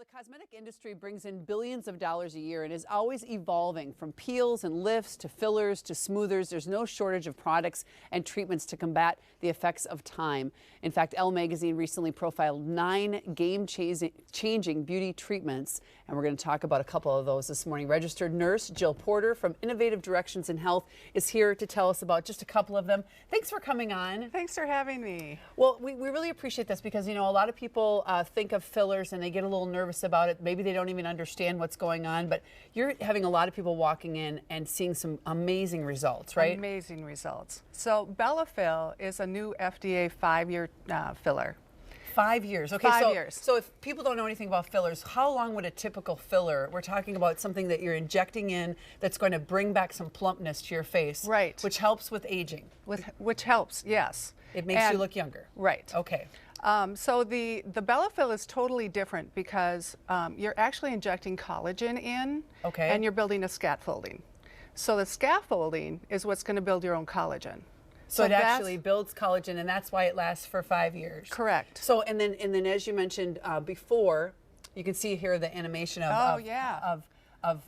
the cosmetic industry brings in billions of dollars a year and is always evolving from peels and lifts to fillers to smoothers. There's no shortage of products and treatments to combat the effects of time. In fact, Elle magazine recently profiled 9 game-changing beauty treatments, and we're going to talk about a couple of those this morning. Registered nurse Jill Porter from Innovative Directions in Health is here to tell us about just a couple of them. Thanks for coming on. Thanks for having me. Well, we really appreciate this because, you know, a lot of people think of fillers and they get a little nervous about it. Maybe they don't even understand what's going on, but you're having a lot of people walking in and seeing some amazing results, right? Amazing results. So Bellafill is a new FDA 5-year filler. 5 years. Okay, 5 years. So if people don't know anything about fillers, how long would a typical filler, we're talking about something that you're injecting in that's going to bring back some plumpness to your face. Right. Which helps with aging. Which helps, yes. It makes you look younger. Right. Okay. So the Bellafill is totally different because you're actually injecting collagen in, okay, and you're building a scaffolding. So the scaffolding is what's going to build your own collagen. So it actually builds collagen, and that's why it lasts for 5 years. Correct. So and then as you mentioned before, you can see here the animation of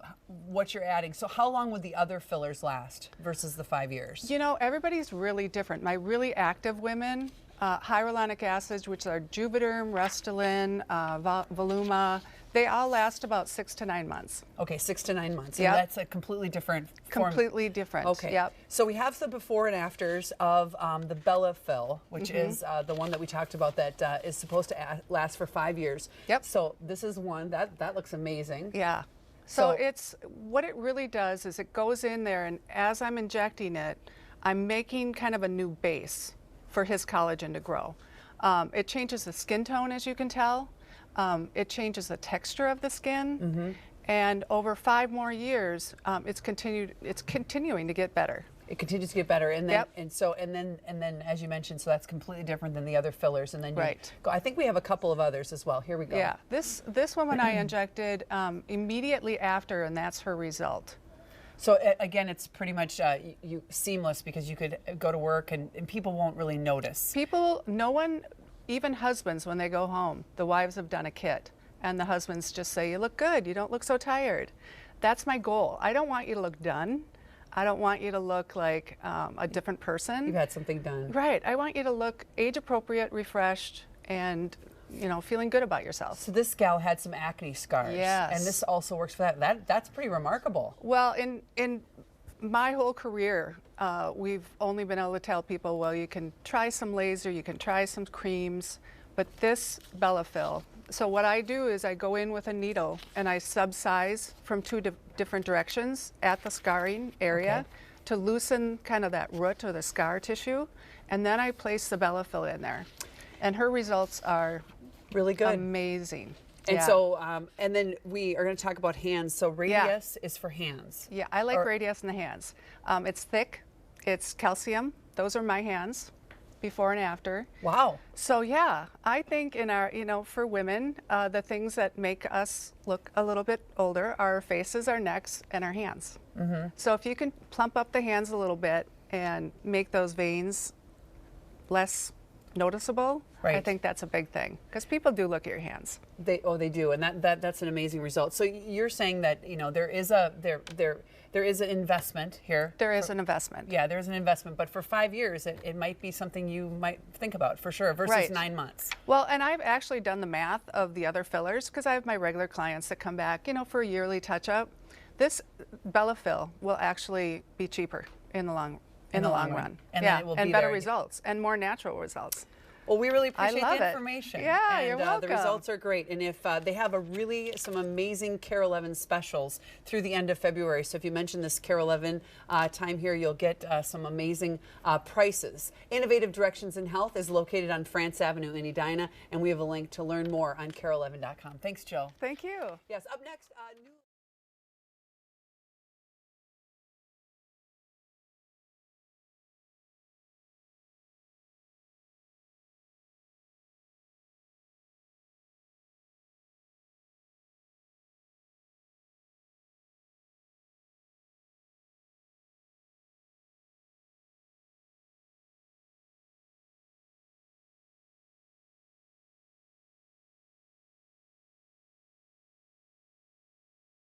what you're adding. So how long would the other fillers last versus the 5 years? You know, everybody's really different. My really active women, hyaluronic acid, which are Juvederm, Restylane, Voluma, they all last about 6 to 9 months. Okay, 6 to 9 months. Yep. And that's a completely different form. Completely different. Okay. Yep. So we have the before and afters of the Bellafill, which is the one that we talked about that is supposed to last for 5 years. Yep. So this is one that looks amazing. Yeah. So it's what it really does is it goes in there, and as I'm injecting it, I'm making kind of a new base for his collagen to grow. It changes the skin tone, as you can tell. It changes the texture of the skin, and over 5 more years, it's continuing to get better. It continues to get better, and then and then as you mentioned, so that's completely different than the other fillers, and then you go. I think we have a couple of others as well. Here we go. Yeah, this woman I injected immediately after, and that's her result. So again, it's pretty much seamless because you could go to work and people won't really notice. No one, even husbands, when they go home, the wives have done a kit, and the husbands just say, "You look good. You don't look so tired." That's my goal. I don't want you to look done. I don't want you to look like a different person. You've had something done. Right. I want you to look age appropriate, refreshed, and feeling good about yourself. So this gal had some acne scars. Yes. And this also works for that. That's pretty remarkable. Well, in my whole career, we've only been able to tell people, well, you can try some laser, you can try some creams, but this Bellafill. So what I do is I go in with a needle and I subsize from 2 different directions at the scarring area to loosen kind of that root or the scar tissue, and then I place the Bellafill in there. And her results are really good. Amazing. And so, and then we are going to talk about hands. So Radius is for hands. Yeah, I like Radius in the hands. It's thick, it's calcium. Those are my hands, before and after. Wow. So yeah, I think in our, for women, the things that make us look a little bit older are our faces, our necks, and our hands. So if you can plump up the hands a little bit and make those veins less noticeable, I think that's a big thing, because people do look at your hands. They do, and that's an amazing result. So you're saying that there is an investment here. There is an investment. Yeah, there is an investment, but for 5 years, it might be something you might think about for sure versus 9 months. Well, and I've actually done the math of the other fillers because I have my regular clients that come back, for a yearly touch-up. This Bellafill will actually be cheaper in the long run. And yeah, then it will be and better there. results and more natural results. Well, we really appreciate the information. Yeah, and, you're welcome. The results are great. And if they have some amazing Care 11 specials through the end of February. So if you mention this Care 11 time here, you'll get some amazing prices. Innovative Directions in Health is located on France Avenue in Edina, and we have a link to learn more on care11.com. Thanks, Jill. Thank you. Yes, up next, new